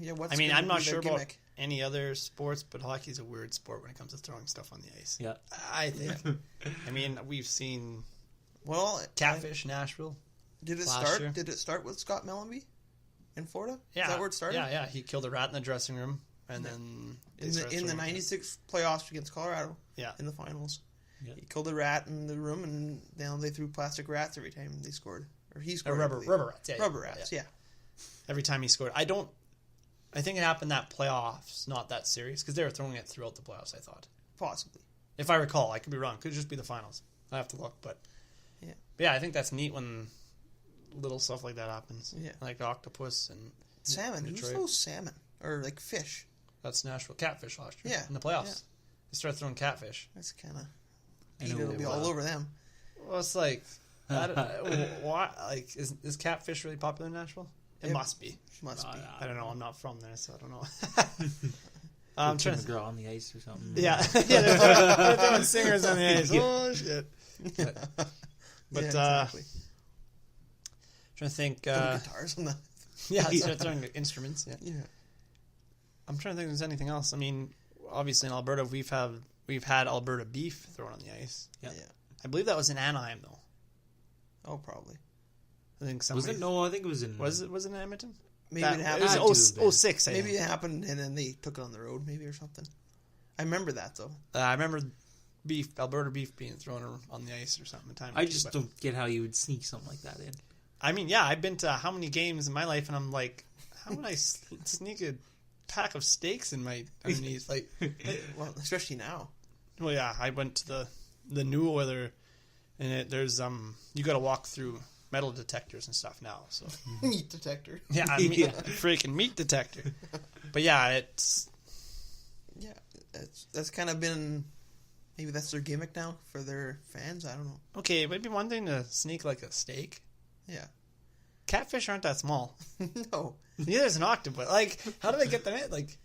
Yeah, what's I'm not sure about gimmick? any other sports, but hockey's a weird sport when it comes to throwing stuff on the ice. Yeah. I think. We've seen Catfish, Nashville. Did it last start? year. Did it start with Scott Mellenby in Florida? Yeah. Is that where it started? Yeah. He killed a rat in the dressing room, and then in the '96 playoffs against Colorado. Yeah. In the finals, Yeah. he killed a rat in the room, and now they threw plastic rats every time they scored, or he scored. rubber rats. Yeah, rubber rats. Yeah. Every time he scored, I think it happened that playoffs, not that series, because they were throwing it throughout the playoffs. I thought, Possibly. if I recall, I could be wrong. Could just be the finals. I have to look, but yeah, I think that's neat when little stuff like that happens. Yeah. Like octopus and Salmon. Who throws salmon or like fish? That's Nashville. Catfish last year. Yeah. In the playoffs. Yeah. They started throwing catfish. That's kind of. I know It'll be all over them. Well, it's like, why? Like, is catfish really popular in Nashville? It must be. Must be. I don't know. I'm not from there, so I don't know. I'm trying to draw on the ice or something. Yeah, they're throwing singers on the ice. Oh shit! But exactly. trying to think. Guitars on the. Yeah, start throwing instruments. Yeah. Yeah. I'm trying to think if there's anything else. Obviously in Alberta we've had Alberta beef thrown on the ice. Yeah. I believe that was in Anaheim though. Oh, probably. I think Was it? No, I think it was in. Was it in Edmonton? Maybe it happened. It was 06. Maybe it happened, and then they took it on the road, maybe or something. I remember that though. I remember Alberta beef being thrown on the ice or something. I just don't get how you would sneak something like that in. I've been to how many games in my life, and I'm like, how would I sneak a pack of steaks in my underneath? Like, well, especially now. Well, yeah, I went to the new Oiler, and there's you got to walk through metal detectors and stuff now. So meat detector. Yeah, freaking meat detector. But yeah, that's kind of been. Maybe that's their gimmick now for their fans. I don't know. Okay, it might be one thing to sneak like a steak. Yeah. Catfish aren't that small. No. Neither is an octopus. Like, how do they get them in? Like,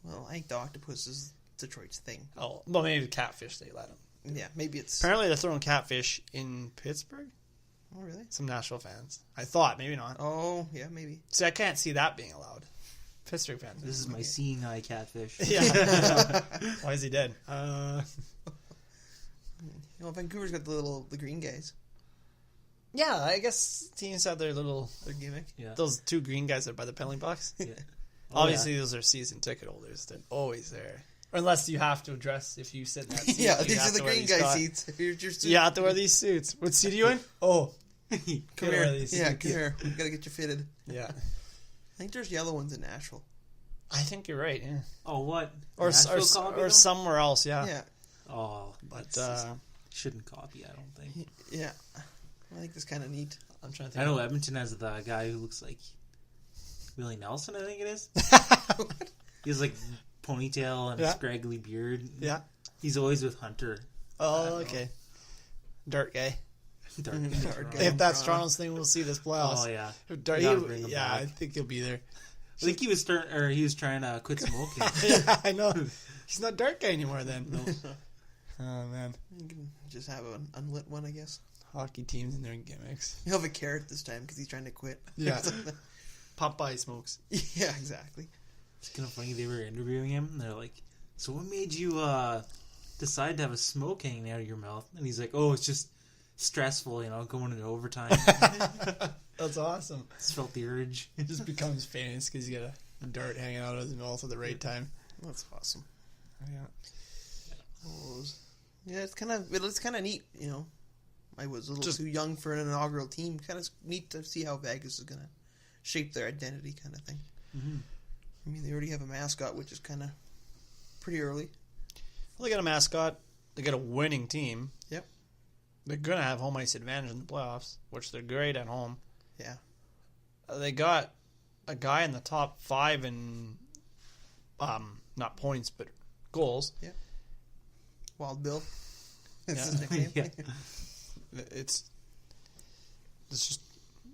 well, I think the octopus is Detroit's thing. Oh, well, maybe the catfish they let them. Yeah, maybe it's. Apparently, they're throwing catfish in Pittsburgh. Oh, really? Some Nashville fans. I thought, maybe not. Oh, yeah, maybe. See, I can't see that being allowed. Pittsburgh fans. This is my seeing eye catfish. Yeah. Why is he dead? Vancouver's got the green guys. Yeah, I guess teams have their gimmick. Yeah. Those two green guys that are by the penalty box. Yeah. Obviously, those are season ticket holders. They're always there. Or unless you have to address if you sit in that seat. Yeah, these are the green guy seats. You have to wear these suits. What seat are you in? Oh. Come here. Yeah, come here. We gotta get you fitted. Yeah. I think there's yellow ones in Nashville. I think you're right, yeah. Oh, what? Or somewhere else, yeah. Yeah. Oh, but shouldn't copy, I don't think. Yeah. I think that's kind of neat. I'm trying to think. I know Edmonton has the guy who looks like Willie Nelson, I think it is. He has like ponytail and a scraggly beard. Yeah. He's always with Hunter. Oh, okay. Dirt guy. Dirt guy. If that's Toronto's thing, we'll see this playoffs. Oh, yeah. I think he'll be there. I think he was trying to quit smoking. Yeah, I know. He's not Dirt guy anymore then. No. Oh, man. You can just have an unlit one, I guess. Hockey teams and their gimmicks. He'll have a carrot this time because he's trying to quit. Yeah. Popeye smokes. Yeah, exactly. It's kind of funny. They were interviewing him, and they're like, so what made you decide to have a smoke hanging out of your mouth? And he's like, oh, it's just stressful, going into overtime. That's awesome. Just felt the urge. It just becomes famous because you got a dart hanging out of his mouth at the right time. That's awesome. Yeah. Yeah, it's kind of neat, I was a little too young for an inaugural team. Kind of neat to see how Vegas is going to shape their identity kind of thing. Mm-hmm. I mean, they already have a mascot, which is kind of pretty early. Well, they got a mascot. They got a winning team. Yep. They're going to have home ice advantage in the playoffs, which they're great at home. Yeah. They got a guy in the top 5 in, not points, but goals. Yeah. Wild Bill. That's his nickname. Yeah.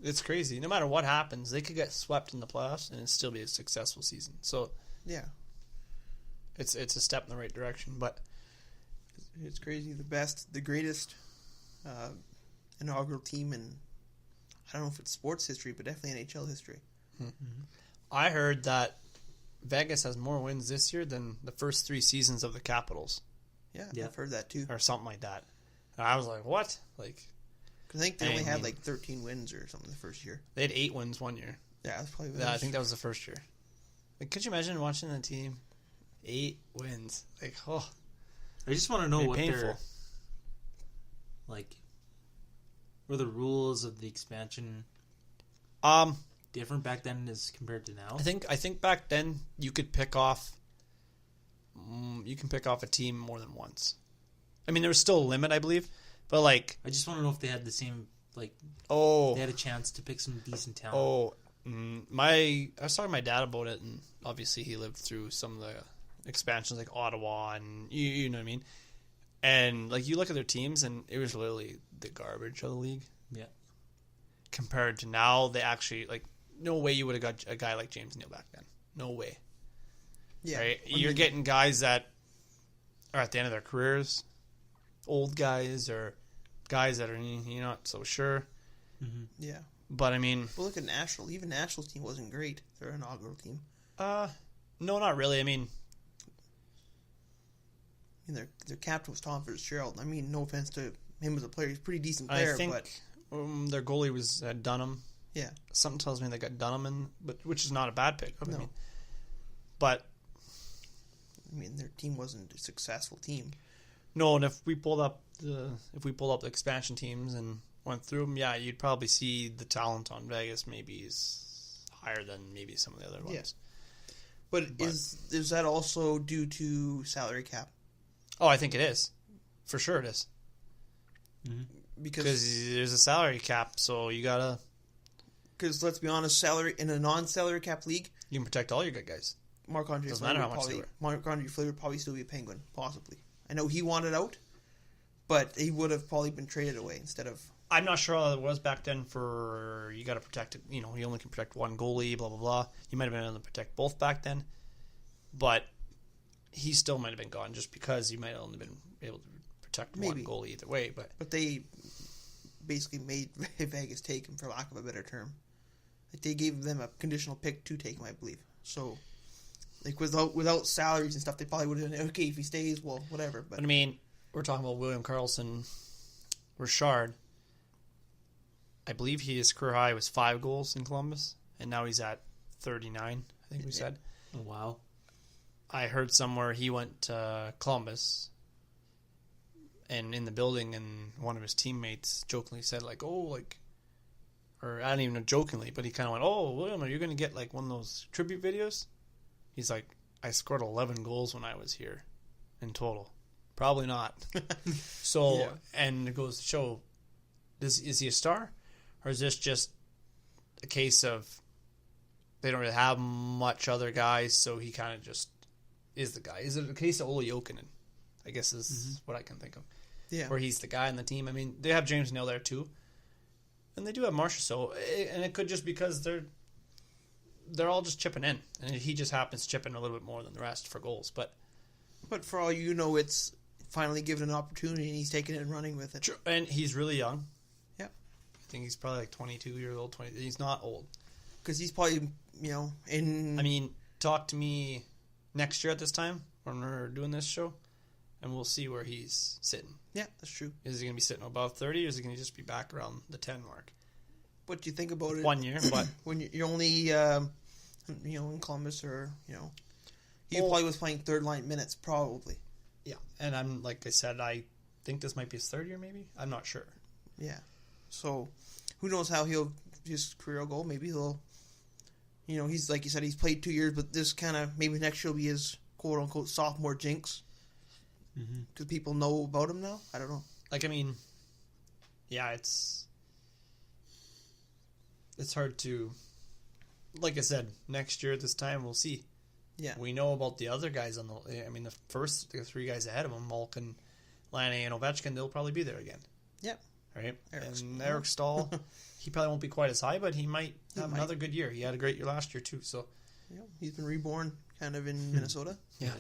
It's crazy. No matter what happens, they could get swept in the playoffs and it'd still be a successful season. So yeah, it's a step in the right direction. But it's crazy. The greatest inaugural team in, I don't know if it's sports history, but definitely NHL history. Mm-hmm. I heard that Vegas has more wins this year than the first 3 seasons of the Capitals, Yeah, I've heard that too. or something like that. And I was like, what? Like, Cause I think they only had like 13 wins or something the first year. they had 8 wins one year. Yeah, that's probably. Yeah, I think that was the first year. Like, could you imagine watching the team 8 wins? Like, oh, I just want to know it'd be what painful. their like were the rules of the expansion different back then as compared to now. I think back then you could pick off a team more than once. I mean, there was still a limit, I believe, but like, I just want to know if they had the same they had a chance to pick some decent talent. I was talking to my dad about it, and obviously he lived through some of the expansions like Ottawa, and you know what I mean. And like, you look at their teams, and it was literally the garbage of the league. Yeah. Compared to now, they actually, like, no way you would have got a guy like James Neal back then. No way. Yeah. Right? You're getting guys that are at the end of their careers, old guys, or guys that are, you're not so sure. Mm-hmm. Yeah. But I mean, well, look at Nashville. Even Nashville's team wasn't great. Their inaugural team. no, not really. I mean, their captain was Tom Fitzgerald. I mean, no offense to him as a player, he's a pretty decent player. I think but their goalie was Dunham. Yeah. Something tells me they got Dunham in, which is not a bad pick. No. I mean, but I mean, their team wasn't a successful team. no, and if we pulled up the expansion teams and went through them, yeah, you'd probably see the talent on Vegas maybe is higher than maybe some of the other ones. Yeah. But is that also due to salary cap? Oh, I think it is. For sure it is. Mm-hmm. Because there's a salary cap, so you gotta. Because let's be honest, salary in a non-salary cap league, You can protect all your good guys. Marc-Andre Fleury would probably still be a Penguin, possibly. I know he wanted out, but he would have probably been traded away instead of. I'm not sure how it was back then. For you got to protect. You only can protect one goalie. Blah blah blah. You might have been able to protect both back then, but he still might have been gone just because you might have only been able to protect one goalie either way. But they basically made Vegas take him, for lack of a better term. Like, they gave them a conditional pick to take him, I believe. So, like, without salaries and stuff, they probably would have been okay if he stays. Well, whatever. But I mean, we're talking about William Karlsson, Richard. I believe his career high was 5 goals in Columbus, and now he's at 39. I think we said. Oh, wow. I heard somewhere he went to Columbus, and in the building, and one of his teammates jokingly said, like, or I don't even know jokingly, but he kind of went, "Oh, William, are you going to get like one of those tribute videos?" He's like, "I scored 11 goals when I was here, in total. Probably not." So, yeah. And it goes to show, is he a star, or is this just a case of they don't really have much other guys, so he kind of just is the guy? Is it a case of Olli Jokinen? I guess is what I can think of. Yeah, where he's the guy in the team. I mean, they have James Neal there too, and they do have Marcia. So, and it could just because they're all just chipping in, and he just happens to chip in a little bit more than the rest for goals. But for all you know, it's finally given an opportunity, and he's taking it and running with it. True. And he's really young. Yeah, I think he's probably like 22 years old. He's not old. Because he's probably, in... I mean, talk to me next year at this time when we're doing this show, and we'll see where he's sitting. Yeah, that's true. Is he going to be sitting above 30, or is he going to just be back around the 10 mark? What do you think about it? 1 year, but... when you're only, in Columbus, or, he probably was playing third-line minutes, probably. Yeah, and I'm, like I said, I think this might be his third year, maybe? I'm not sure. Yeah. So, who knows how his career will go. Maybe he'll... he's like you said, he's played 2 years, but this kind of maybe next year will be his quote unquote sophomore jinx because people know about him now. I don't know. Like, I mean, yeah, it's hard to. Like I said, next year at this time we'll see. Yeah, we know about the other guys on the. I mean, the 3 guys ahead of him, Malkin, Laine, and Ovechkin, they'll probably be there again. Yeah. Right, Eric Stahl, he probably won't be quite as high, but he might have another good year. He had a great year last year too. So, yeah, he's been reborn kind of in Minnesota. Yeah,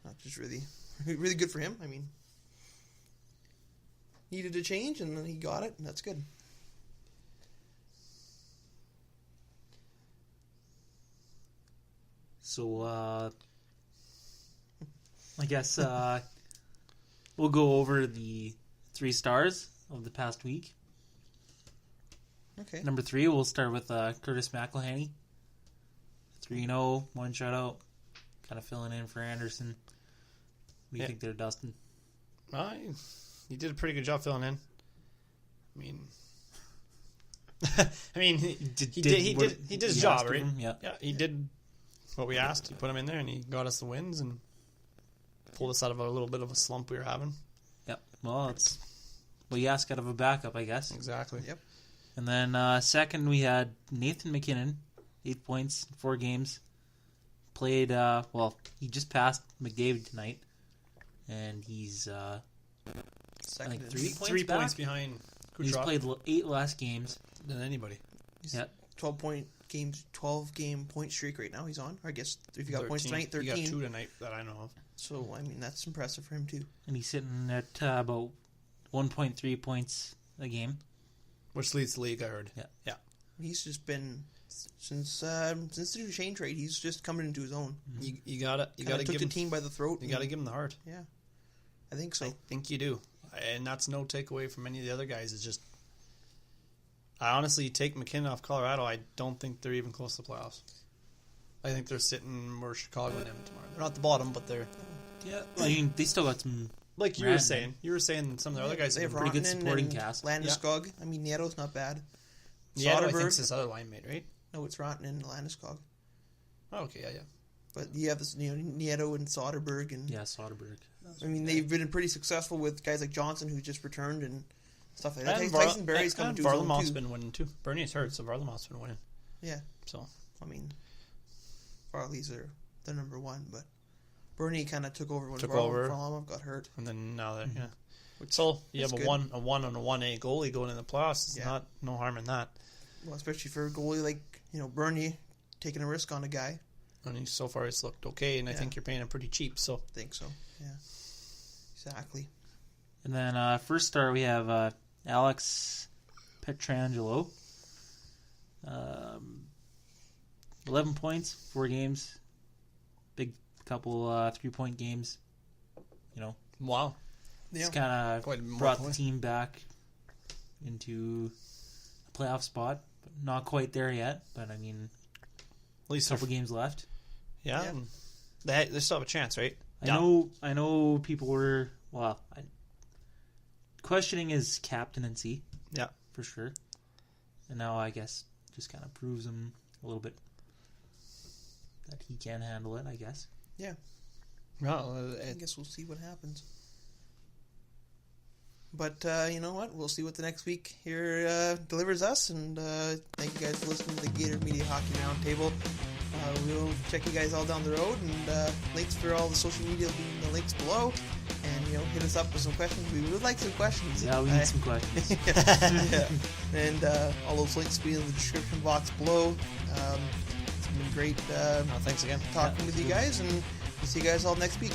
which is really, really good for him. I mean, needed a change, and then he got it, and that's good. So, I guess we'll go over the 3 stars of the past week. Okay. Number 3, we'll start with Curtis McElhaney. 3-0, 1 shutout. Kind of filling in for Anderson. What do you think there, Dustin? He did a pretty good job filling in. He did his job, right? Yeah, he did what we asked. He put him in there, and he got us the wins and pulled us out of a little bit of a slump we were having. Yep. Well, it's what you ask out of a backup, I guess. Exactly. Yep. And then second, we had Nathan McKinnon, 8 points, 4 games. Played, he just passed McDavid tonight. And he's, I think 3 points back. Behind Kucherov. He's played 8 less games than anybody. He's Yeah. 12 game point streak right now he's on. Or I guess if you got points tonight, 13. He got 2 tonight that I know of. So, that's impressive for him too. And he's sitting at about 1.3 points a game. Which leads the league, I heard. Yeah. He's just been since the Duchesne trade. He's just coming into his own. You gotta took give the him team by the throat. You gotta give him the heart. Yeah, I think so. I think you do, and that's no takeaway from any of the other guys. It's just, I honestly take McKinnon off Colorado. I don't think they're even close to the playoffs. I think they're sitting where Chicago and them tomorrow. They're not the bottom, but they're They still got some. like you were saying. You were saying some of the other guys They have have pretty good. good supporting cast. Landeskog. Nieto's not bad. Yeah, I think Soderberg. it's this other line mate, right? No, it's Rantanen and Landeskog. Oh, okay, yeah. But you have this, Nieto and Soderberg, and Yeah, Soderberg. they've been pretty successful with guys like Johnson, who just returned and stuff like that. And Tyson Berry's coming to his own Varlamov's too. been winning too. Bernie's hurt, so Varlamov's been winning. Yeah, So Varley's the number one, but Bernie kind of took over when Took over. Varlamov got hurt. and then now that so you have That's a good. 1 and a 1A goalie going in the playoffs. It's no harm in that. Well, especially for a goalie like Bernie taking a risk on a guy. And so far it's looked okay, and I think you're paying him pretty cheap. So I think so. Yeah, exactly. And then first star, we have Alex Pietrangelo. 11 points, 4 games. Big couple 3-point games. wow, He's kind of Quite more brought the points. team back into a playoff spot. But not quite there yet, but at least a couple games left. Yeah, Yeah. and they still have a chance, right? I know people were questioning his captaincy. Yeah. For sure. And now I guess just kind of proves him a little bit that he can handle it, I guess. Yeah, Well, I guess we'll see what happens. But you know what? We'll see what the next week here delivers us. And thank you guys for listening to the Gator Media Hockey Roundtable. We'll check you guys all down the road, and links for all the social media will be in the links below. And hit us up with some questions. We would like some questions. Yeah, we need some questions. Yeah. And all those links will be in the description box below. It's been great thanks again. talking with you guys, and we'll see you guys all next week.